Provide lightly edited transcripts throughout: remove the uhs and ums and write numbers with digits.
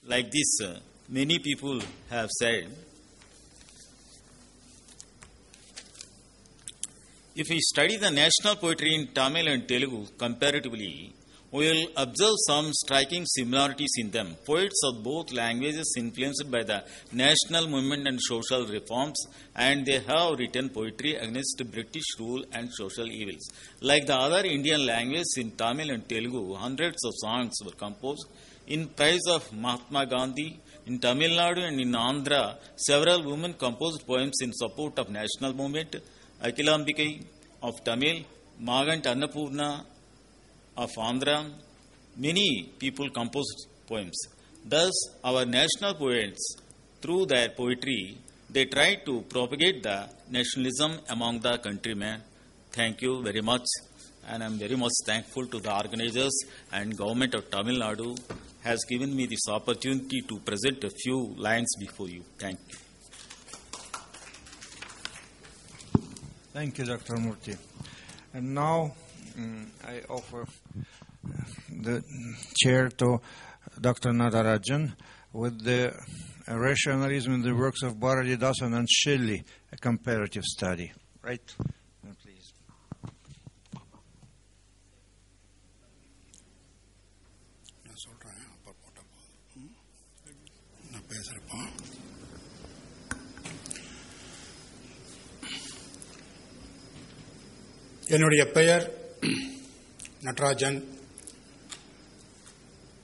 like this, many people have said, if we study the national poetry in Tamil and Telugu comparatively, we will observe some striking similarities in them. Poets of both languages influenced by the national movement and social reforms, and they have written poetry against British rule and social evils. Like the other Indian languages, in Tamil and Telugu, hundreds of songs were composed in praise of Mahatma Gandhi. In Tamil Nadu and in Andhra, several women composed poems in support of national movement. Akilambikai of Tamil, Magant Annapurna of Andhra, many people composed poems. Thus, our national poets, through their poetry, they tried to propagate the nationalism among the countrymen. Thank you very much, and I am very much thankful to the organizers and government of Tamil Nadu has given me this opportunity to present a few lines before you. Thank you. Thank you, Dr. Murthy. And now I offer the chair to Dr. Natarajan with the rationalism in the works of Bharatidasan and Shelley, a comparative study. Right? Please. என்னுடைய பெயர் நடராஜன்.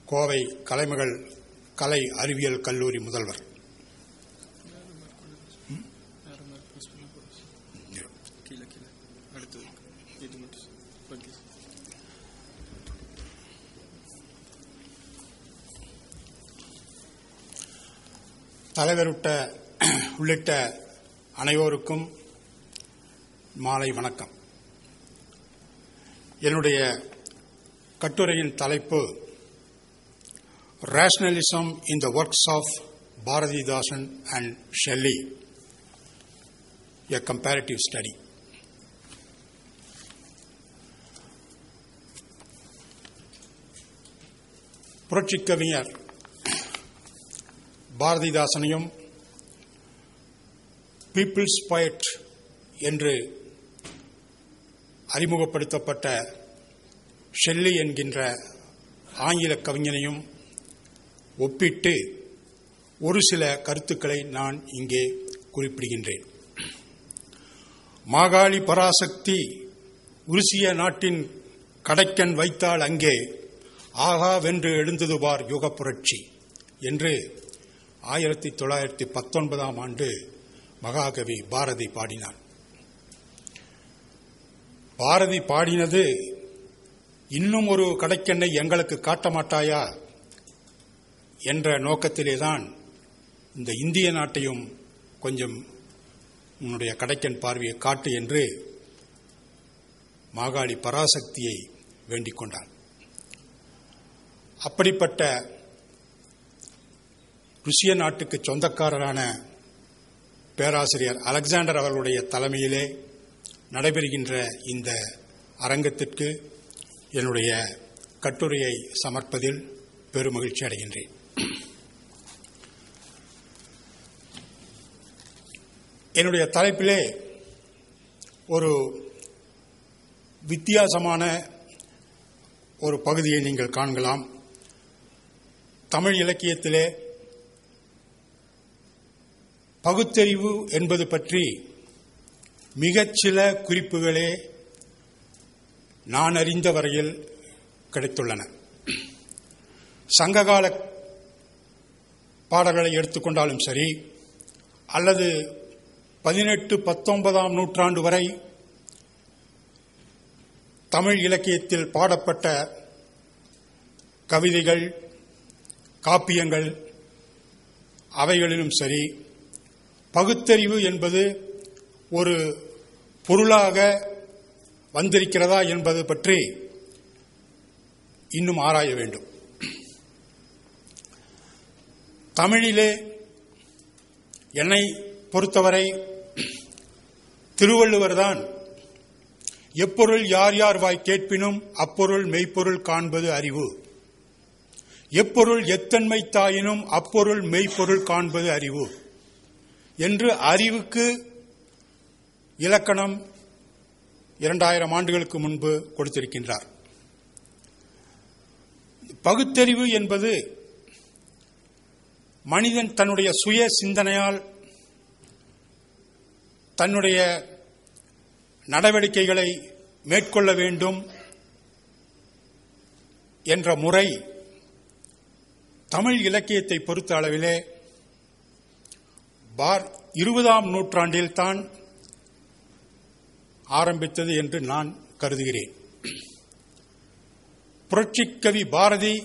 கோவை கலைமகள் கலை அறிவியல் கல்லூரி முதல்வர். தலைவர் உள்ளிட்ட அனைவருக்கும் மாலை வணக்கம். என்னுடைய கட்டுரையின் தலைப்பு Rationalism in the works of Bharatidasan and Shelley, a comparative study. புரட்சிக் கவிஞர் பாரதிதாசனையும் பீப்பிள்ஸ் போயட் என்று அறிமுகப்படுத்தப்பட்ட ஷெல்லி என்கின்ற ஆங்கில கவிஞனையும் ஒப்பிட்டு ஒரு சில கருத்துக்களை நான் இங்கே குறிப்பிடுகின்றேன். மாகாளி பராசக்தி உருசிய நாட்டின் கடைக்கண் வைத்தால் அங்கே ஆகா வென்று எழுந்தது பார் யுக புரட்சி என்று 1919 ஆண்டு மகாகவி பாரதி பாடினார். பாரதி பாடினது இன்னும் ஒரு கடைக்கண்ணை எங்களுக்கு காட்ட மாட்டாயா என்ற நோக்கத்திலேதான் இந்த இந்திய நாட்டையும் கொஞ்சம் உன்னுடைய கடைக்கண் பார்வையை காட்டு என்று மாகாளி பராசக்தியை வேண்டிக் கொண்டார். அப்படிப்பட்ட ருசிய நாட்டுக்கு சொந்தக்காரரான பேராசிரியர் அலெக்சாண்டர் அவர்களுடைய தலைமையிலே நடைபெறுகின்ற இந்த அரங்கத்திற்கு என்னுடைய கட்டுரையை சமர்ப்பதில் பெருமகிழ்ச்சி அடைகின்றேன். என்னுடைய தலைப்பிலே ஒரு வித்தியாசமான ஒரு பகுதியை நீங்கள் காண்கலாம். தமிழ் இலக்கியத்திலே பகுத்தறிவு என்பது பற்றி மிகச்சில குறிப்புகளே நான் அறிந்த வரையில் கிடைத்துள்ளன. சங்ககால பாடல்களை எடுத்துக்கொண்டாலும் சரி, அல்லது 18-19 நூற்றாண்டு வரை தமிழ் இலக்கியத்தில் பாடப்பட்ட கவிதைகள், காப்பியங்கள் அவைகளிலும் சரி, பகுத்தறிவு என்பது ஒரு பொருளாக வந்திருக்கிறதா என்பது பற்றி இன்னும் ஆராய வேண்டும். தமிழிலே என்னை பொறுத்தவரை திருவள்ளுவர்தான் எப்பொருள் யார் யார் வாய் கேட்பினும் அப்பொருள் மெய்ப்பொருள் காண்பது அறிவு எப்பொருள் எத்தன்மை தாயினும் அப்பொருள் மெய்ப்பொருள் காண்பது அறிவு என்று அறிவுக்கு இலக்கணம் 2000 ஆண்டுகளுக்கு முன்பு கொடுத்திருக்கின்றார். பகுத்தறிவு என்பது மனிதன் தன்னுடைய சுய சிந்தனையால் தன்னுடைய நடவடிக்கைகளை மேற்கொள்ள வேண்டும் என்ற முறை தமிழ் இலக்கியத்தை பொறுத்த அளவிலே 20ஆம் நூற்றாண்டில் தான் ஆரம்பித்தது என்று நான் கருதுகிறேன். புரட்சிக்கவி பாரதி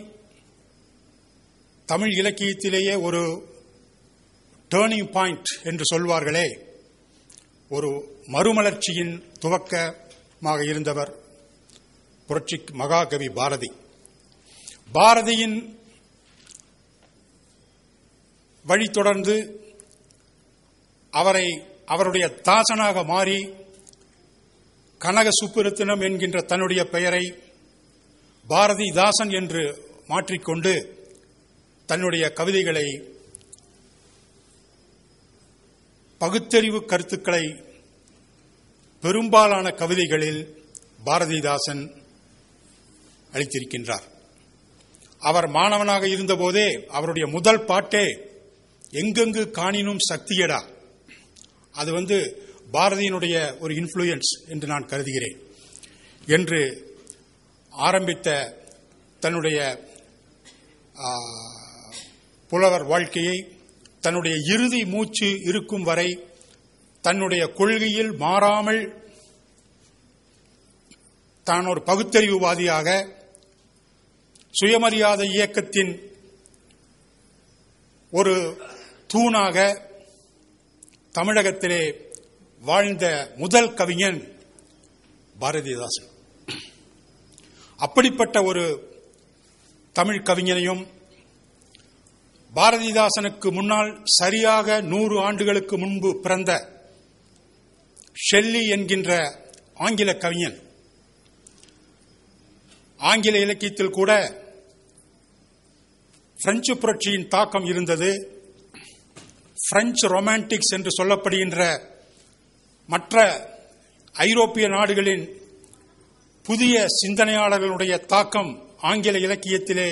தமிழ் இலக்கியத்திலேயே ஒரு டேர்னிங் பாயிண்ட் என்று சொல்வார்களே, ஒரு மறுமலர்ச்சியின் துவக்கமாக இருந்தவர் புரட்சி மகாகவி பாரதி. பாரதியின் வழி தொடர்ந்து அவருடைய தாசனாக மாறி கனக சுப்புரத்தினம் என்கின்ற தன்னுடைய பெயரை பாரதிதாசன் என்று மாற்றிக்கொண்டு தன்னுடைய கவிதைகளை பகுத்தறிவு கருத்துக்களை பெரும்பாலான கவிதைகளில் பாரதிதாசன் அளித்திருக்கின்றார். அவர் மாணவனாக இருந்தபோதே அவருடைய முதல் பாட்டே எங்கெங்கு காணினும் சக்தியடா. அது பாரதியினுடைய ஒரு இன்ஃப்ளூயன்ஸ் என்று நான் கருதுகிறேன். என்று ஆரம்பித்த தன்னுடைய புலவர் வாழ்க்கையை தன்னுடைய இறுதி மூச்சு இருக்கும் வரை தன்னுடைய கொள்கையில் மாறாமல் தான் ஒரு பகுத்தறிவுவாதியாக சுயமரியாதை இயக்கத்தின் ஒரு தூணாக தமிழகத்திலே வாழ்ந்த முதல் கவிஞன் பாரதிதாசன். அப்படிப்பட்ட ஒரு தமிழ் கவிஞனையும் பாரதிதாசனுக்கு முன்னால் சரியாக 100 ஆண்டுகளுக்கு முன்பு பிறந்த ஷெல்லி என்கின்ற ஆங்கில கவிஞன், ஆங்கில இலக்கியத்தில் கூட பிரெஞ்சு புரட்சியின் தாக்கம் இருந்தது. பிரெஞ்சு ரொமான்டிக்ஸ் என்று சொல்லப்படுகின்ற மற்ற ஐரோப்பிய நாடுகளின் புதிய சிந்தனையாளர்களுடைய தாக்கம் ஆங்கில இலக்கியத்திலே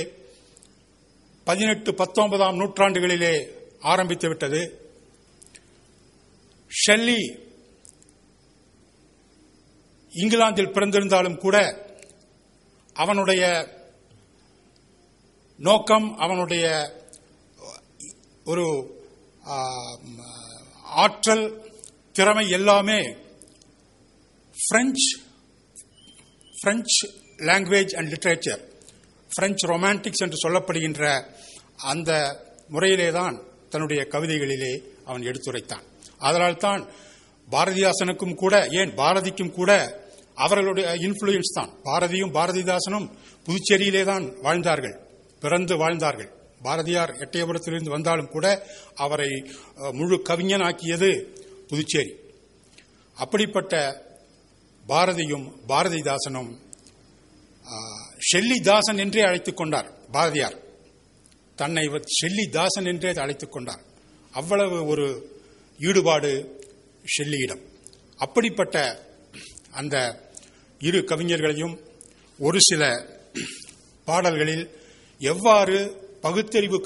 18, 19ஆம் நூற்றாண்டுகளிலே ஆரம்பித்துவிட்டது. ஷெல்லி இங்கிலாந்தில் பிறந்திருந்தாலும் கூட அவனுடைய நோக்கம், அவனுடைய ஒரு ஆற்றல், திறமை எல்லாமே French language and literature, French romantics என்று சொல்லப்படுகின்ற அந்த முறையிலேதான் தன்னுடைய கவிதைகளிலே அவன் எடுத்துரைத்தான். அதனால்தான் பாரதிதாசனுக்கும் கூட, ஏன் பாரதிக்கும் கூட அவர்களுடைய இன்ஃப்ளூயன்ஸ் தான். பாரதியும் பாரதிதாசனும் புதுச்சேரியிலே தான் வாழ்ந்தார்கள், பிறந்து வாழ்ந்தார்கள். பாரதியார் எட்டயபுரத்திலிருந்து வந்தாலும் கூட அவரை முழு கவிஞனாக்கியது புதுச்சேரி. அப்படிப்பட்ட பாரதியும் பாரதிதாசனும் ஷெல்லி தாசன் என்றே அழைத்துக் கொண்டார். பாரதியார் தன்னை ஷெல்லி தாசன் என்றே அழைத்துக் கொண்டார். அவ்வளவு ஒரு ஈடுபாடு ஷெல்லியிடம். அப்படிப்பட்ட அந்த இரு கவிஞர்களையும் ஒரு சில பாடல்களில் எவ்வாறு பகுத்தறிவு